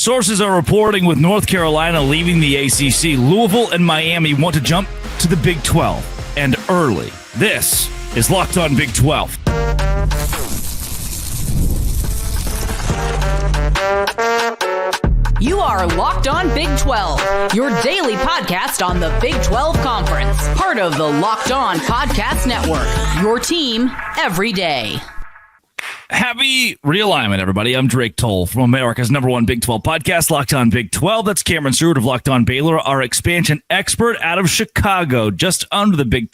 Sources are reporting with North Carolina leaving the ACC, Louisville and Miami want to jump to the Big 12, and early. This is Locked On Big 12. You are Locked On Big 12, your daily podcast on the Big 12 Conference. Part of the Locked On Podcast Network, your team every day. Happy realignment, everybody. I'm Drake Toll from America's #1 Big 12 podcast, Locked On Big 12. That's Cameron Stewart of Locked On Baylor, our expansion expert out of Chicago, just under the Big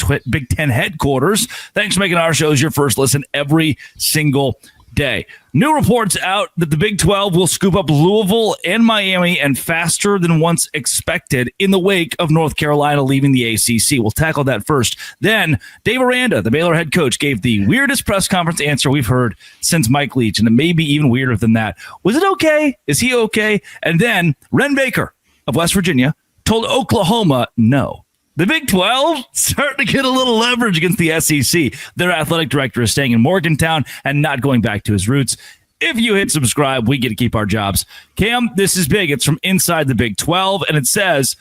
10 headquarters. Thanks for making our shows your first listen every single day. New reports out that the Big 12 will scoop up Louisville and Miami and faster than once expected in the wake of North Carolina leaving the ACC. We'll tackle that first. Then Dave Aranda, the Baylor head coach, gave the weirdest press conference answer we've heard since Mike Leach, and it may be even weirder than that. Was it okay? Is he okay? And then Ren Baker of West Virginia told Oklahoma no. The Big 12 starting to get a little leverage against the SEC. Their athletic director is staying in Morgantown and not going back to his roots. If you hit subscribe, we get to keep our jobs. Cam, this is big. It's from inside the Big 12, and it says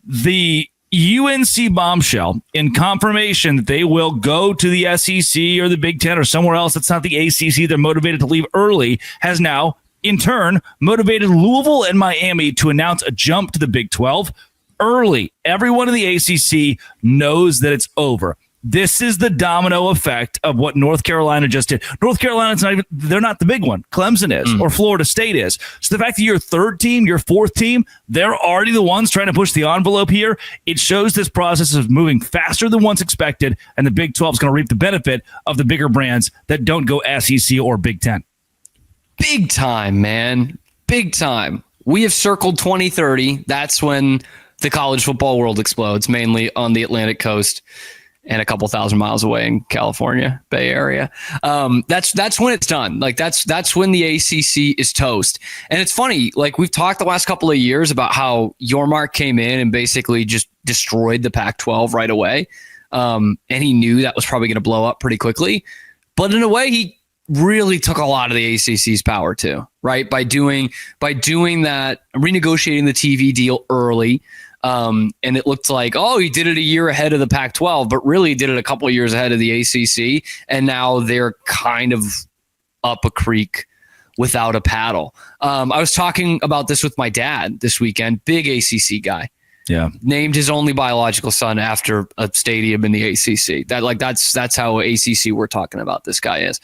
the UNC bombshell in confirmation that they will go to the SEC or the Big 10 or somewhere else that's not the ACC. They're motivated to leave early, has now, in turn, motivated Louisville and Miami to announce a jump to the Big 12 early. Everyone in the ACC knows that it's over. This is the domino effect of what North Carolina just did. North Carolina's not even, they're not the big one. Clemson is, or Florida State is. So the fact that your third team, your fourth team, they're already the ones trying to push the envelope here. It shows this process is moving faster than once expected, and the Big 12 is going to reap the benefit of the bigger brands that don't go SEC or Big 10. Big time, man. Big time. We have circled 2030. That's when the college football world explodes, mainly on the Atlantic coast and a couple thousand miles away in California, Bay Area. That's when it's done. Like that's when the ACC is toast. And it's funny, like we've talked the last couple of years about how Yormark came in and basically just destroyed the Pac-12 right away. And he knew that was probably going to blow up pretty quickly. But in a way, he really took a lot of the ACC's power too, right? By doing that, renegotiating the TV deal early. And it looked like, oh, he did it a year ahead of the Pac-12, but really he did it a couple of years ahead of the ACC. And now they're kind of up a creek without a paddle. I was talking about this with my dad this weekend, big ACC guy. Yeah. Named his only biological son after a stadium in the ACC. That's how ACC we're talking about this guy is.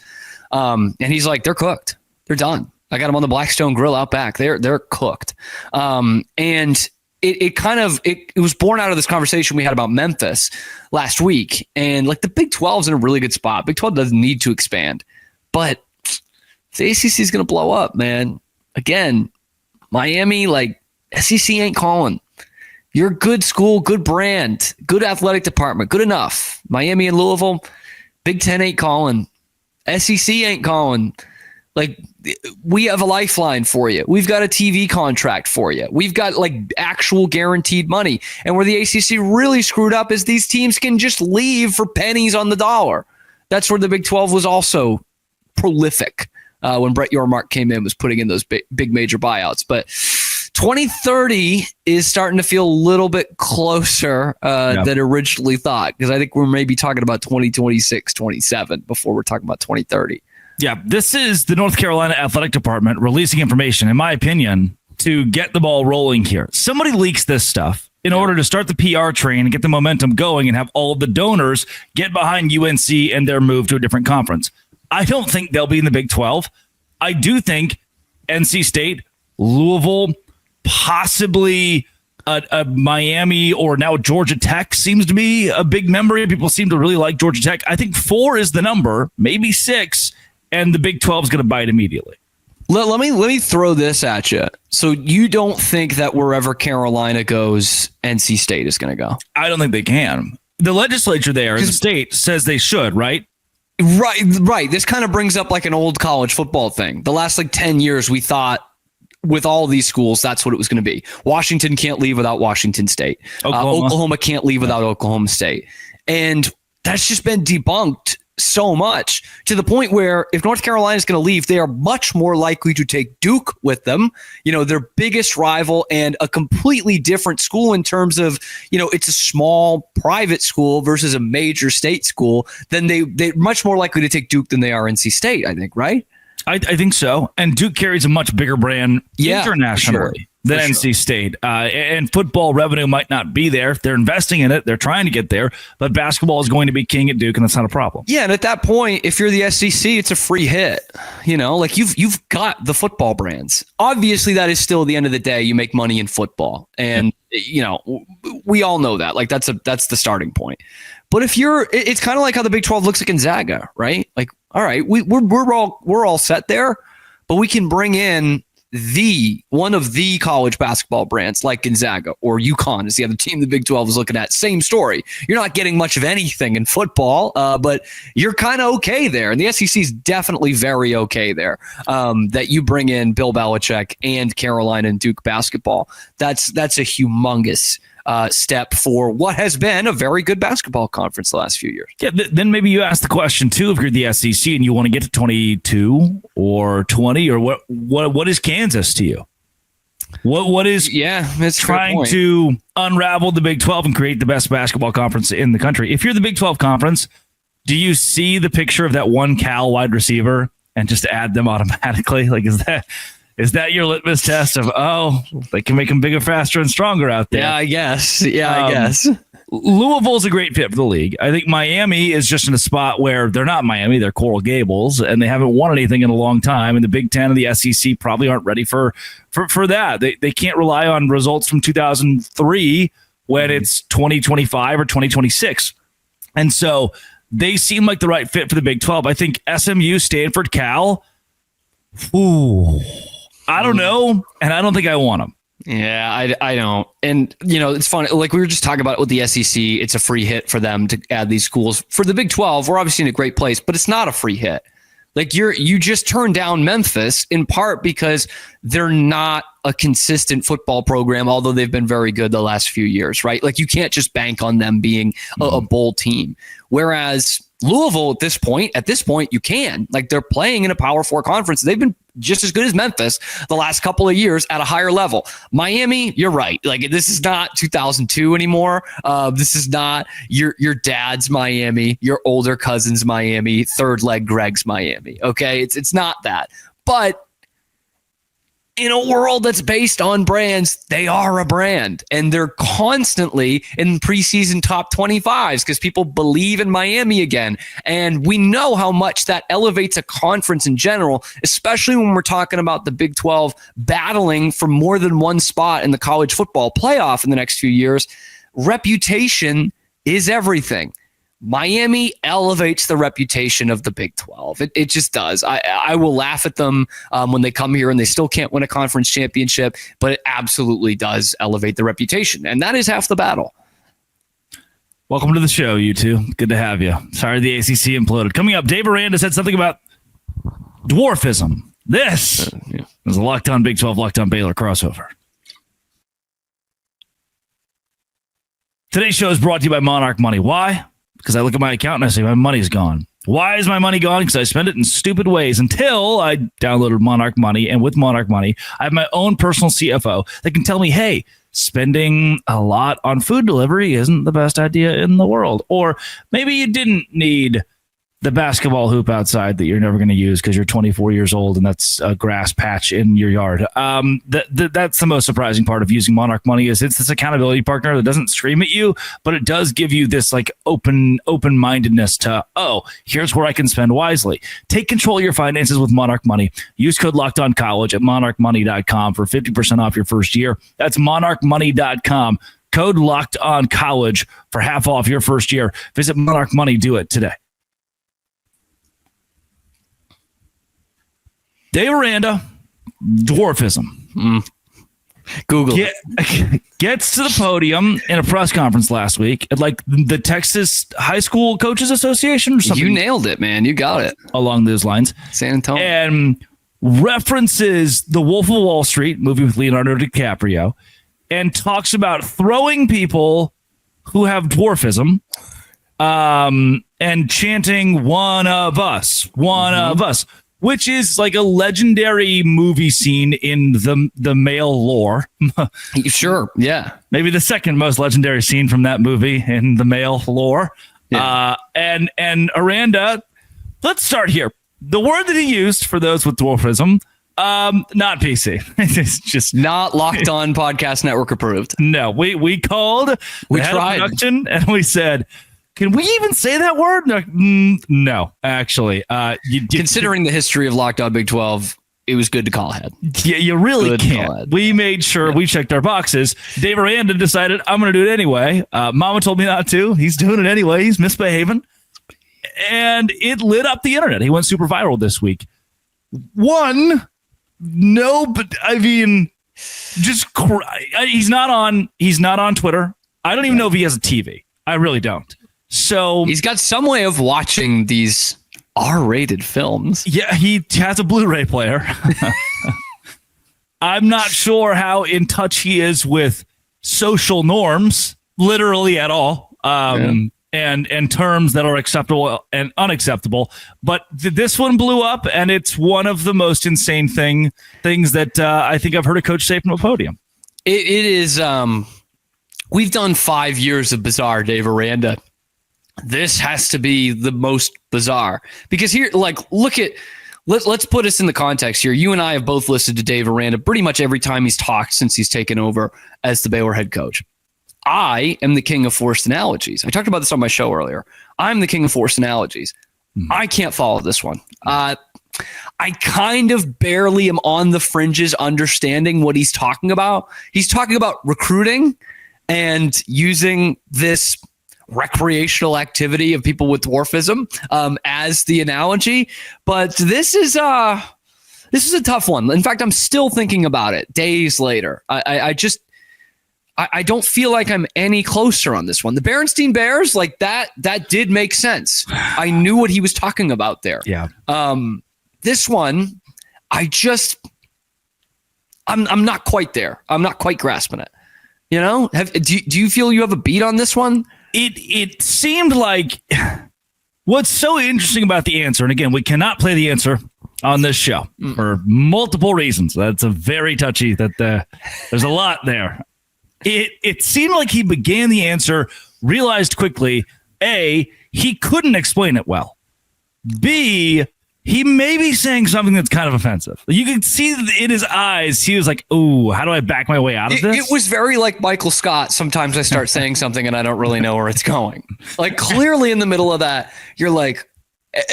And he's like, they're cooked. They're done. I got them on the Blackstone Grill out back. They're cooked. And it was born out of this conversation we had about Memphis last week. And like the Big 12 is in a really good spot. Big 12 doesn't need to expand, but the ACC is going to blow up, man. Again, Miami, like SEC ain't calling. You're a good school, good brand, good athletic department, good enough. Miami and Louisville, Big 10 ain't calling. SEC ain't calling. Like, we have a lifeline for you. We've got a TV contract for you. We've got like actual guaranteed money. And where the ACC really screwed up is these teams can just leave for pennies on the dollar. That's where the Big 12 was also prolific when Brett Yormark came in, was putting in those big major buyouts. But 2030 is starting to feel a little bit closer than originally thought, because I think we're maybe talking about 2026, 27 before we're talking about 2030. Yeah, this is the North Carolina Athletic Department releasing information, in my opinion, to get the ball rolling here. Somebody leaks this stuff in order to start the PR train and get the momentum going and have all of the donors get behind UNC and their move to a different conference. I don't think they'll be in the Big 12. I do think NC State, Louisville, possibly a Miami or now Georgia Tech seems to be a big memory. People seem to really like Georgia Tech. I think 4 is the number, maybe 6. And the Big 12 is going to bite immediately. Let me throw this at you. So you don't think that wherever Carolina goes, NC State is going to go? I don't think they can. The legislature there in the state says they should, right? Right. This kind of brings up like an old college football thing. The last 10 years, we thought with all these schools, that's what it was going to be. Washington can't leave without Washington State. Oklahoma can't leave without Oklahoma State. And that's just been debunked so much to the point where if North Carolina is going to leave, they are much more likely to take Duke with them, their biggest rival and a completely different school in terms of, it's a small private school versus a major state school. Then they're much more likely to take Duke than they are NC State, I think, right? I think so. And Duke carries a much bigger brand internationally than NC State. And football revenue might not be there. They're investing in it. They're trying to get there. But basketball is going to be king at Duke, and that's not a problem. Yeah, and at that point, if you're the SEC, it's a free hit. Like you've got the football brands. Obviously, that is still at the end of the day, you make money in football. And, we all know that. Like that's the starting point. But if it's kind of like how the Big 12 looks at Gonzaga, right? Like, all right, we're all set there, but we can bring in one of the college basketball brands like Gonzaga or UConn is the other team the Big 12 is looking at. Same story. You're not getting much of anything in football, but you're kind of okay there. And the SEC is definitely very okay there. That you bring in Bill Belichick and Carolina and Duke basketball. That's a humongous step for what has been a very good basketball conference the last few years. Yeah, then maybe you ask the question too, if you're the SEC and you want to get to 22 or 20, or what is Kansas to you? What is that's trying to unravel the Big 12 and create the best basketball conference in the country? If you're the Big 12 conference, do you see the picture of that one Cal wide receiver and just add them automatically? Like, is that your litmus test of, they can make them bigger, faster, and stronger out there? Yeah, I guess. I guess. Louisville's a great fit for the league. I think Miami is just in a spot where they're not Miami, they're Coral Gables, and they haven't won anything in a long time. And the Big Ten and the SEC probably aren't ready for that. They can't rely on results from 2003 when it's 2025 or 2026. And so they seem like the right fit for the Big 12. I think SMU, Stanford, Cal, I don't know, and I don't think I want them. Yeah, I don't. And, it's funny. Like we were just talking about it with the SEC. It's a free hit for them to add these schools. For the Big 12, we're obviously in a great place, but it's not a free hit. Like you just turned down Memphis in part because they're not a consistent football program, although they've been very good the last few years, right? Like you can't just bank on them being a bowl team. Whereas Louisville at this point, you can. Like they're playing in a Power 4 conference. They've been just as good as Memphis the last couple of years at a higher level. Miami, you're right. Like this is not 2002 anymore. This is not your dad's Miami, your older cousin's Miami, third leg Greg's Miami. Okay, it's not that. But in a world that's based on brands, they are a brand, and they're constantly in preseason top 25s because people believe in Miami again. And we know how much that elevates a conference in general, especially when we're talking about the Big 12 battling for more than one spot in the college football playoff in the next few years. Reputation is everything. Miami elevates the reputation of the Big 12. It just does. I will laugh at them when they come here and they still can't win a conference championship, but it absolutely does elevate the reputation. And that is half the battle. Welcome to the show, you two. Good to have you. Sorry the ACC imploded. Coming up, Dave Aranda said something about dwarfism. This is a Locked On Big 12, Locked On Baylor crossover. Today's show is brought to you by Monarch Money. Why? Because I look at my account and I say my money's gone. Why is my money gone? Because I spend it in stupid ways until I downloaded Monarch Money. And with Monarch Money, I have my own personal CFO that can tell me, hey, spending a lot on food delivery isn't the best idea in the world. Or maybe you didn't need the basketball hoop outside that you're never going to use because you're 24 years old and that's a grass patch in your yard. That's the most surprising part of using Monarch Money is it's this accountability partner that doesn't scream at you, but it does give you this like open-mindedness to, here's where I can spend wisely. Take control of your finances with Monarch Money. Use code LOCKEDONCollege at monarchmoney.com for 50% off your first year. That's monarchmoney.com. Code LOCKEDONCollege for half off your first year. Visit Monarch Money. Do it today. Dave Aranda, dwarfism. Google gets to the podium in a press conference last week at like the Texas High School Coaches Association or something. You nailed it, man. You got it. Along those lines. San Antonio. And references The Wolf of Wall Street movie with Leonardo DiCaprio and talks about throwing people who have dwarfism and chanting "One of Us, One of Us," which is like a legendary movie scene in the male lore. Sure, yeah. Maybe the second most legendary scene from that movie in the male lore. Yeah. And Aranda, let's start here. The word that he used for those with dwarfism, not PC. It's just not Locked On Podcast Network approved. No, we called. We tried production, and we said, "Can we even say that word?" No, actually. Considering the history of Locked On Big 12, it was good to call ahead. Yeah, you really can't. We made sure we checked our boxes. Dave Aranda decided, I'm going to do it anyway. Mama told me not to. He's doing it anyway. He's misbehaving. And it lit up the internet. He went super viral this week. He's not on Twitter. I don't even know if he has a TV. I really don't. So he's got some way of watching these R-rated films. Yeah, he has a Blu-ray player. I'm not sure how in touch he is with social norms, literally at all, and terms that are acceptable and unacceptable. But this one blew up, and it's one of the most insane things that I think I've heard a coach say from a podium. It is. We've done 5 years of bizarre, Dave Aranda. This has to be the most bizarre because here, let's put us in the context here. You and I have both listened to Dave Aranda pretty much every time he's talked since he's taken over as the Baylor head coach. I am the king of forced analogies. I talked about this on my show earlier. I'm the king of forced analogies. I can't follow this one. I kind of barely am on the fringes understanding what he's talking about. He's talking about recruiting and using this recreational activity of people with dwarfism as the analogy. But this is a tough one. In fact, I'm still thinking about it days later. I don't feel like I'm any closer on this one. The Berenstein Bears, like that did make sense. I knew what he was talking about there. Yeah. This one, I'm not quite there. I'm not quite grasping it. You know, do you feel you have a beat on this one? It seemed like what's so interesting about the answer, and again, we cannot play the answer on this show for multiple reasons. That's a very touchy. There's a lot there. It seemed like he began the answer, realized quickly, A, he couldn't explain it well. B, he may be saying something that's kind of offensive. You can see in his eyes, he was like, "Ooh, how do I back my way out of this?" It was very like Michael Scott. Sometimes I start saying something and I don't really know where it's going. Like clearly in the middle of that, you're like,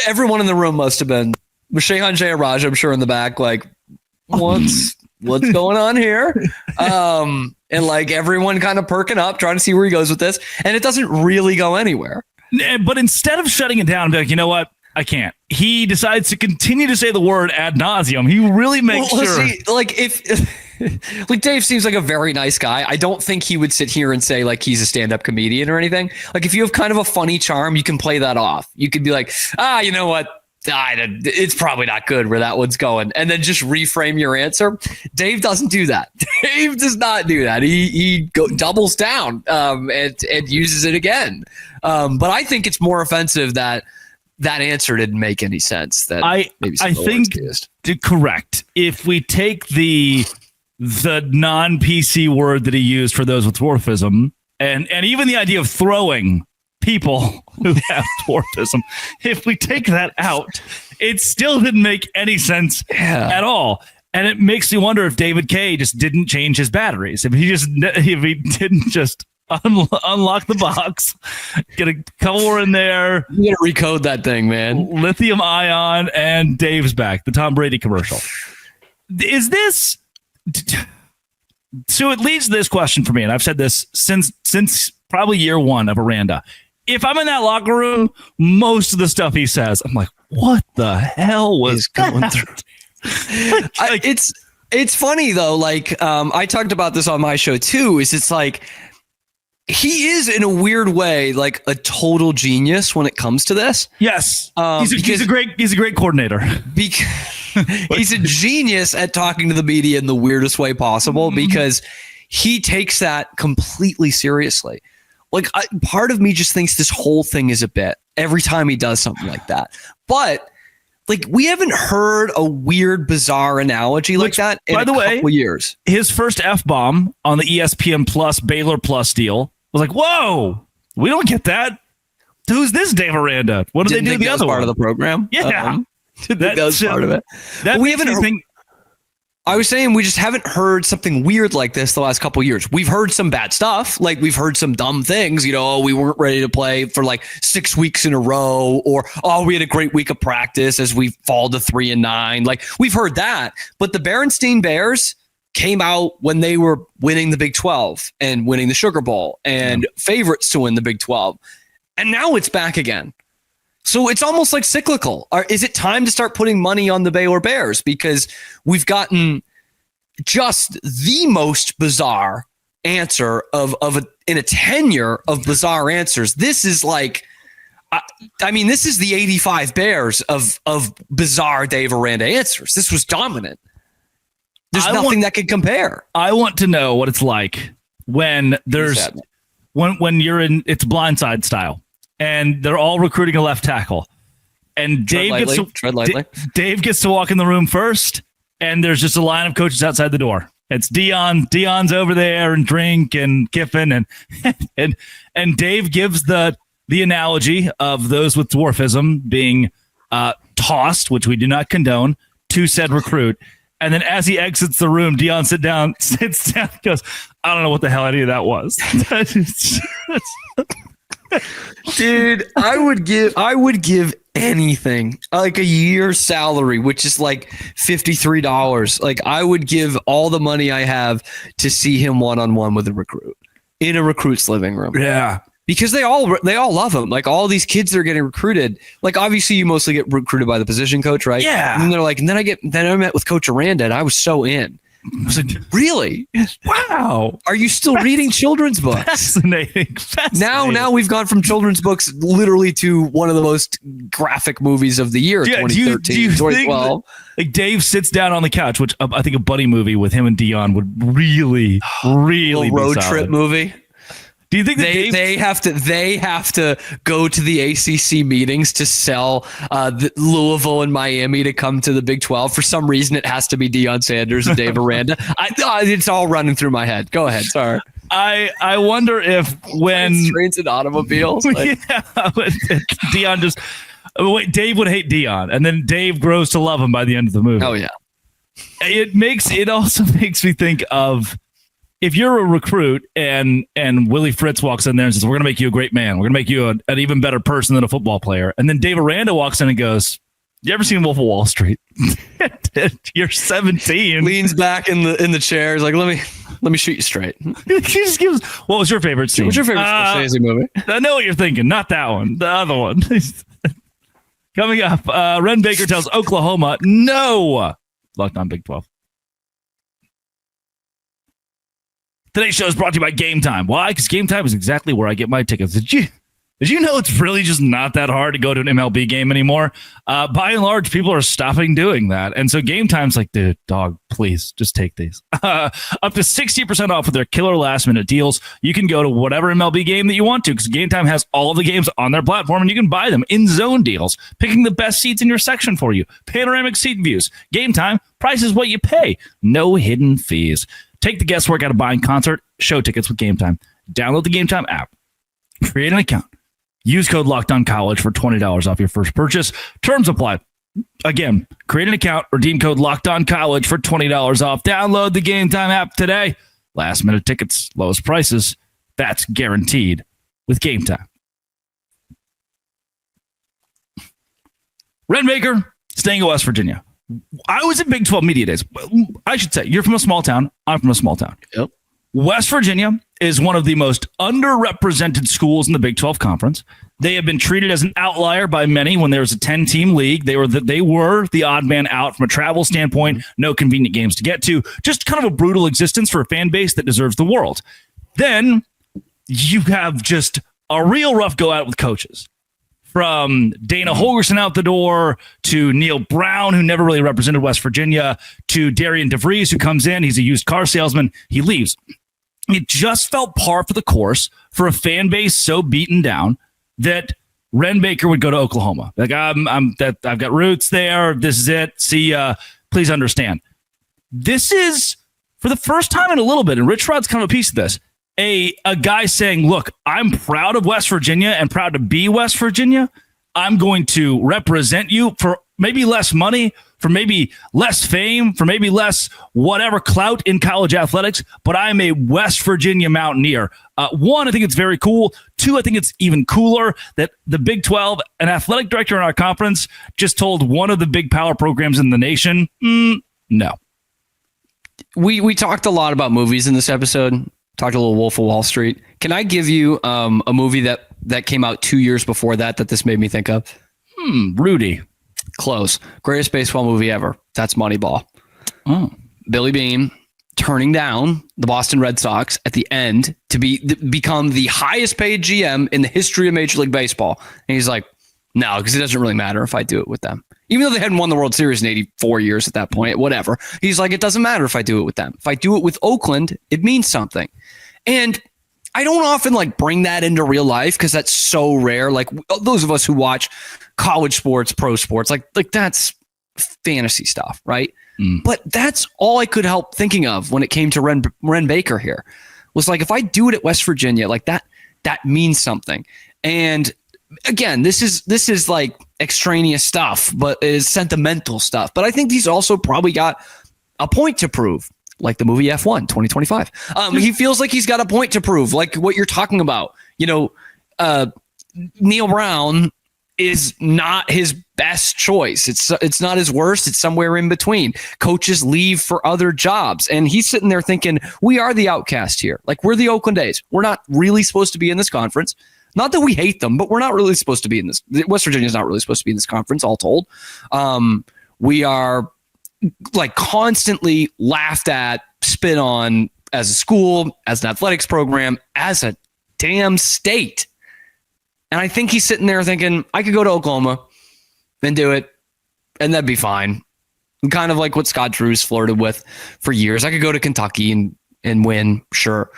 everyone in the room must have been Shehan Jayaraj, I'm sure in the back, like, what's going on here? And like everyone kind of perking up, trying to see where he goes with this. And it doesn't really go anywhere. But instead of shutting it down and be like, you know what? I can't. He decides to continue to say the word ad nauseum. He really makes sure. See, like if like Dave seems like a very nice guy. I don't think he would sit here and say like he's a stand-up comedian or anything. Like if you have kind of a funny charm, you can play that off. You could be like, you know what? It's probably not good where that one's going. And then just reframe your answer. Dave doesn't do that. Dave does not do that. He doubles down and uses it again. But I think it's more offensive that answer didn't make any sense. I think correct. If we take the non-PC word that he used for those with dwarfism and even the idea of throwing people who have dwarfism, if we take that out, it still didn't make any sense at all. And it makes me wonder if David K just didn't change his batteries. If he didn't just unlock the box, get a couple more in there. You gotta recode that thing, man. Lithium ion, and Dave's back. The Tom Brady commercial. Is this? So it leads to this question for me, and I've said this since probably year one of Aranda. If I'm in that locker room, most of the stuff he says, I'm like, what the hell was going through? It's funny though. Like I talked about this on my show too. It's like he is in a weird way like a total genius when it comes to this. Yes, he's a great coordinator. Because he's a genius at talking to the media in the weirdest way possible because he takes that completely seriously. Like, part of me just thinks this whole thing is a bit every time he does something like that. But like, we haven't heard a weird, bizarre analogy like that in a couple years. His first F-bomb on the ESPN Plus Baylor Plus deal was like, whoa, we don't get that. Who's this Dave Aranda? What did they do the other part of the program? Yeah. That was part of it. That we haven't think. I was saying we just haven't heard something weird like this the last couple of years. We've heard some bad stuff. Like, we've heard some dumb things, we weren't ready to play for like 6 weeks in a row, or, we had a great week of practice as we fall to 3-9. Like, we've heard that. But the Berenstain Bears came out when they were winning the Big 12 and winning the Sugar Bowl and favorites to win the Big 12. And now it's back again. So it's almost like cyclical. Is it time to start putting money on the Baylor Bears? Because we've gotten just the most bizarre answer in a tenure of bizarre answers. This is like, this is the 85 Bears of bizarre Dave Aranda answers. This was dominant. There's nothing that can compare. I want to know what it's like when when you're in, it's blindside style. And they're all recruiting a left tackle. And Dave gets to walk in the room first, and there's just a line of coaches outside the door. It's Dion. Dion's over there, and Drink and Kiffin, and Dave gives the analogy of those with dwarfism being tossed, which we do not condone, to said recruit. And then as he exits the room, Dion sits down, goes, I don't know what the hell any of that was. Dude, I would give anything, like a year's salary, which is like $53. Like, I would give all the money I have to see him one-on-one with a recruit in a recruit's living room. Yeah. Because they all love him. Like, all these kids that are getting recruited. Like, obviously you mostly get recruited by the position coach, right? Yeah. And they're like, then I met with Coach Aranda and I was so in. I was like, really? Wow. Are you still reading children's books? Fascinating. Now we've gone from children's books literally to one of the most graphic movies of the year, 2013, do you 2012. Like, Dave sits down on the couch, which I think a buddy movie with him and Dion would really a road be solid. trip movie. Do you think they have to go to the ACC meetings to sell the Louisville and Miami to come to the Big 12? For some reason, it has to be Deion Sanders and Dave Aranda. It's all running through my head. Go ahead. Sorry. I wonder if when trains and automobiles, Deion just Dave would hate Deion, and then Dave grows to love him by the end of the movie. Oh yeah. It also makes me think of, if you're a recruit and Willie Fritz walks in there and says, we're going to make you a great man. We're going to make you an even better person than a football player. And then Dave Aranda walks in and goes, you ever seen Wolf of Wall Street? You're 17. Leans back in the chair. He's like, let me shoot you straight. He just gives, what was your favorite scene? What's your favorite Scorsese movie? I know what you're thinking. Not that one. The other one. Coming up, Ren Baker tells Oklahoma, no. Locked on Big 12. Today's show is brought to you by Game Time. Why? Because Game Time is exactly where I get my tickets. Did you know it's really just not that hard to go to an MLB game anymore? By and large, people are stopping doing that. And so Game Time's like, dude, dog, please, just take these. Up to 60% off with their killer last-minute deals. You can go to whatever MLB game that you want to, because Game Time has all of the games on their platform, and you can buy them in zone deals, picking the best seats in your section for you. Panoramic seat views. Game Time, price is what you pay. No hidden fees. Take the guesswork out of buying concert show tickets with Game Time. Download the Game Time app. Create an account. Use code LOCKEDONCollege for $20 off your first purchase. Terms apply. Again, create an account. Redeem code LOCKEDONCollege for $20 off. Download the Game Time app today. Last minute tickets, lowest prices. That's guaranteed with Game Time. Ren Baker, staying in West Virginia. I was at Big 12 Media Days. I should say, you're from a small town. I'm from a small town. Yep. West Virginia is one of the most underrepresented schools in the Big 12 Conference. They have been treated as an outlier by many when there was a 10-team league. They were the odd man out from a travel standpoint, no convenient games to get to, just kind of a brutal existence for a fan base that deserves the world. Then you have just a real rough go at it with coaches. From Dana Holgerson out the door to Neil Brown, who never really represented West Virginia, to Darian DeVries, who comes in. He's a used car salesman. He leaves. it just felt par for the course for a fan base so beaten down that Ren Baker would go to Oklahoma. Like, I've got roots there. This is it. See, please understand. This is, for the first time in a little bit, and Rich Rod's kind of a piece of this, a guy saying, look, I'm proud of West Virginia and proud to be West Virginia. I'm going to represent you for maybe less money, for maybe less fame, for maybe less whatever clout in college athletics, but I'm a West Virginia Mountaineer. One, I think it's very cool. Two, I think it's even cooler that the Big 12, an athletic director in our conference, just told one of the big power programs in the nation, no. We talked a lot about movies in this episode. Talked a little Wolf of Wall Street. Can I give you a movie that came out 2 years before that this made me think of? Rudy. Close. Greatest baseball movie ever. That's Moneyball. Oh. Billy Beane turning down the Boston Red Sox at the end to become the highest paid GM in the history of Major League Baseball. And he's like, no, because it doesn't really matter if I do it with them. Even though they hadn't won the World Series in 84 years at that point, whatever. He's like, it doesn't matter if I do it with them. If I do it with Oakland, it means something. And I don't often bring that into real life because that's so rare. Like those of us who watch college sports, pro sports, like that's fantasy stuff, right? But that's all I could help thinking of when it came to Ren Baker here was like, if I do it at West Virginia, like that means something. And again, this is like extraneous stuff, but it is sentimental stuff. But I think he's also probably got a point to prove, like the movie F1 2025. He feels like he's got a point to prove, like what you're talking about. Neil Brown is not his best choice. It's not his worst. It's somewhere in between. Coaches leave for other jobs. And he's sitting there thinking, we are the outcast here. Like we're the Oakland A's. We're not really supposed to be in this conference. Not that we hate them, but we're not really supposed to be in this. West Virginia is not really supposed to be in this conference, all told. We are like constantly laughed at, spit on as a school, as an athletics program, as a damn state. And I think he's sitting there thinking, I could go to Oklahoma and do it, and that'd be fine. Kind of like what Scott Drew's flirted with for years. I could go to Kentucky and win, sure.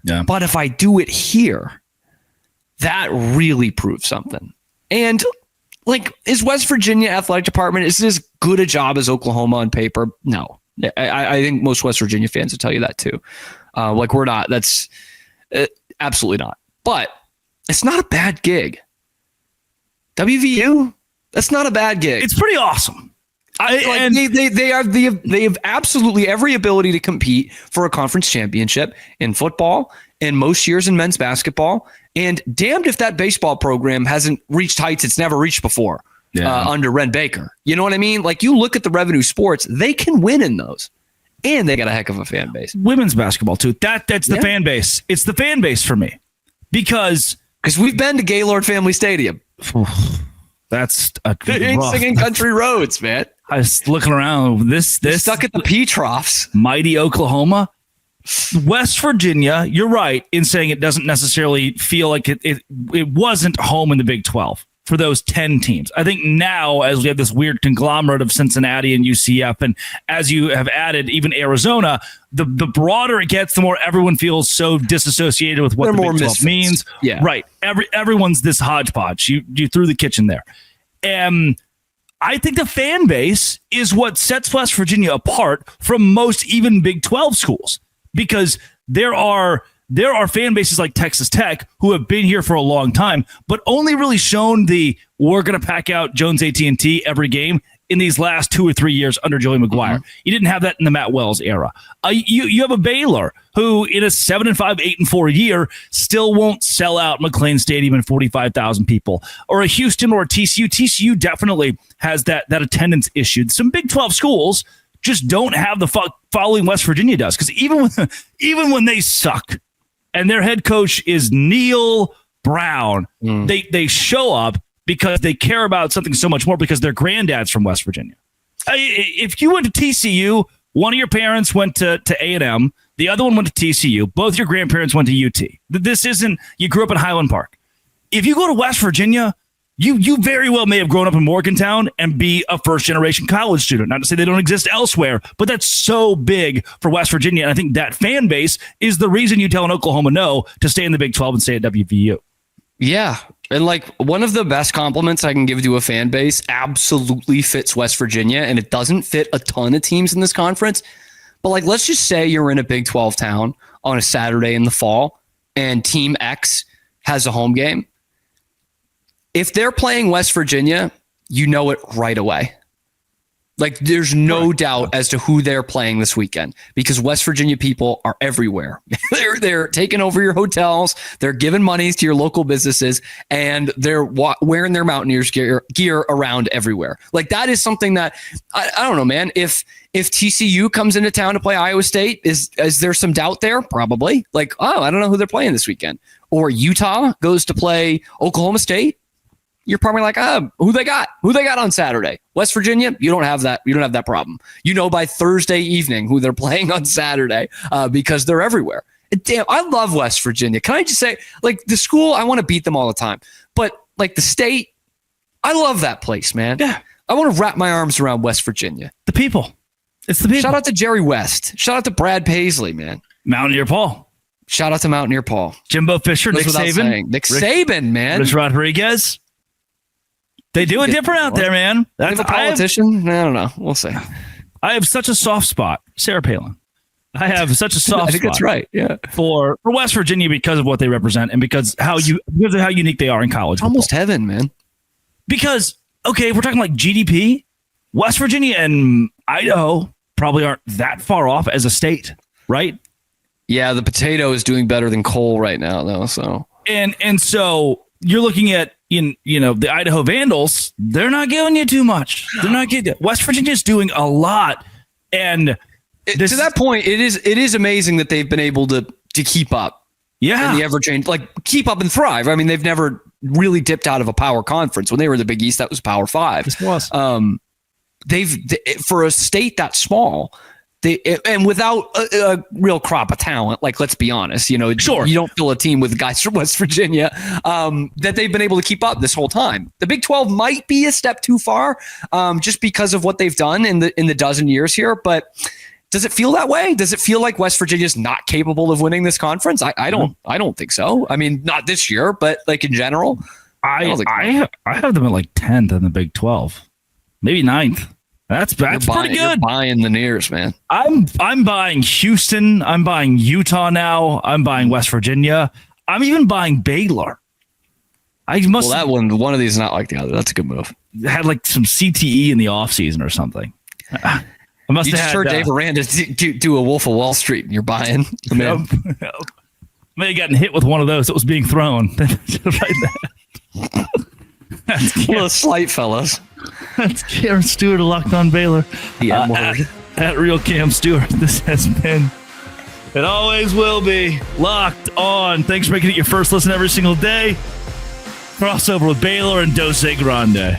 Yeah. But if I do it here, that really proves something. And like, is West Virginia athletic department, is it as good a job as Oklahoma on paper? No. I think most West Virginia fans will tell you that too. We're not. That's absolutely not. But it's not a bad gig. WVU, that's not a bad gig. It's pretty awesome. They have absolutely every ability to compete for a conference championship in football and most years in men's basketball. And damned if that baseball program hasn't reached heights it's never reached before under Ren Baker. You know what I mean? Like you look at the revenue sports, they can win in those. And they got a heck of a fan base. Women's basketball too. That's the fan base. It's the fan base for me. Because we've been to Gaylord Family Stadium. That's singing country roads, man. I was looking around. This stuck at the P troughs. Mighty Oklahoma. West Virginia, you're right in saying it doesn't necessarily feel like it wasn't home in the Big 12 for those 10 teams. I think now, as we have this weird conglomerate of Cincinnati and UCF, and as you have added even Arizona, the broader it gets, the more everyone feels so disassociated with what the Big 12 means. Yeah. Right. Everyone's this hodgepodge. You threw the kitchen there. I think the fan base is what sets West Virginia apart from most even Big 12 schools, because there are fan bases like Texas Tech who have been here for a long time, but only really shown we're going to pack out Jones AT&T every game in these last 2 or 3 years under Joey McGuire. Mm-hmm. You didn't have that in the Matt Wells era. You have a Baylor who in a 7-5, 8-4 year still won't sell out McLean Stadium and 45,000 people, or a Houston or a TCU. TCU definitely has that attendance issue. Some Big 12 schools just don't have the following West Virginia does, because even when they suck and their head coach is Neil Brown, they show up because they care about something so much more, because their granddad's from West Virginia. If you went to TCU, one of your parents went to A&M, the other one went to TCU, both your grandparents went to UT. This isn't, you grew up in Highland Park. If you go to West Virginia, You very well may have grown up in Morgantown and be a first-generation college student. Not to say they don't exist elsewhere, but that's so big for West Virginia. And I think that fan base is the reason you tell an Oklahoma no to stay in the Big 12 and stay at WVU. Yeah. And like one of the best compliments I can give to a fan base absolutely fits West Virginia, and it doesn't fit a ton of teams in this conference. But like, let's just say you're in a Big 12 town on a Saturday in the fall and Team X has a home game. If they're playing West Virginia, you know it right away. Like there's no doubt as to who they're playing this weekend because West Virginia people are everywhere. they're taking over your hotels. They're giving money to your local businesses and they're wearing their Mountaineers gear around everywhere. Like that is something that I don't know, man. If TCU comes into town to play Iowa State, is there some doubt there? Probably. Like, oh, I don't know who they're playing this weekend. Or Utah goes to play Oklahoma State. You're probably like, who they got? Who they got on Saturday? West Virginia, you don't have that. You don't have that problem. You know by Thursday evening who they're playing on Saturday because they're everywhere. And damn, I love West Virginia. Can I just say, like the school, I want to beat them all the time. But like the state, I love that place, man. Yeah. I want to wrap my arms around West Virginia. The people. It's the people. Shout out to Jerry West. Shout out to Brad Paisley, man. Mountaineer Paul. Shout out to Mountaineer Paul. Jimbo Fisher, Nick Saban. Nick Saban, man. Rich Rodriguez. They do it different out there, man. That's a politician. I don't know. We'll see. I have such a soft spot. Sarah Palin. I have such a soft spot. I think that's right. Yeah. For West Virginia because of what they represent and because of how unique they are in college. Almost heaven, man. Because, okay, if we're talking like GDP, West Virginia and Idaho probably aren't that far off as a state, right? Yeah, the potato is doing better than coal right now, though. So and so you're looking at the Idaho Vandals. They're not giving you too much. They're not getting West Virginia's doing a lot, and to that point, it is amazing that they've been able to keep up. Yeah, in the ever change, like keep up and thrive. I mean, they've never really dipped out of a power conference. When they were the Big East, that was Power 5. This was. They've for a state that small. And without a real crop of talent, like let's be honest, sure, you don't fill a team with guys from West Virginia that they've been able to keep up this whole time. The Big 12 might be a step too far just because of what they've done in the dozen years here. But does it feel that way? Does it feel like West Virginia's not capable of winning this conference? I don't think so. I mean, not this year, but like in general, I have them at like 10th in the Big 12, maybe 9th. That's pretty good. You're buying the Nears, man. I'm buying Houston. I'm buying Utah now. I'm buying West Virginia. I'm even buying Baylor. That one of these is not like the other. That's a good move. Had like some CTE in the offseason or something. I must you have just heard Dave Aranda do a Wolf of Wall Street, and you're buying. Yep. May have gotten hit with one of those that was being thrown. Well, slight fellas. That's Cameron Stewart of Locked On Baylor. At Real Cam Stewart. This has been, it always will be, Locked On. Thanks for making it your first listen every single day. Crossover with Baylor and Dose Grande.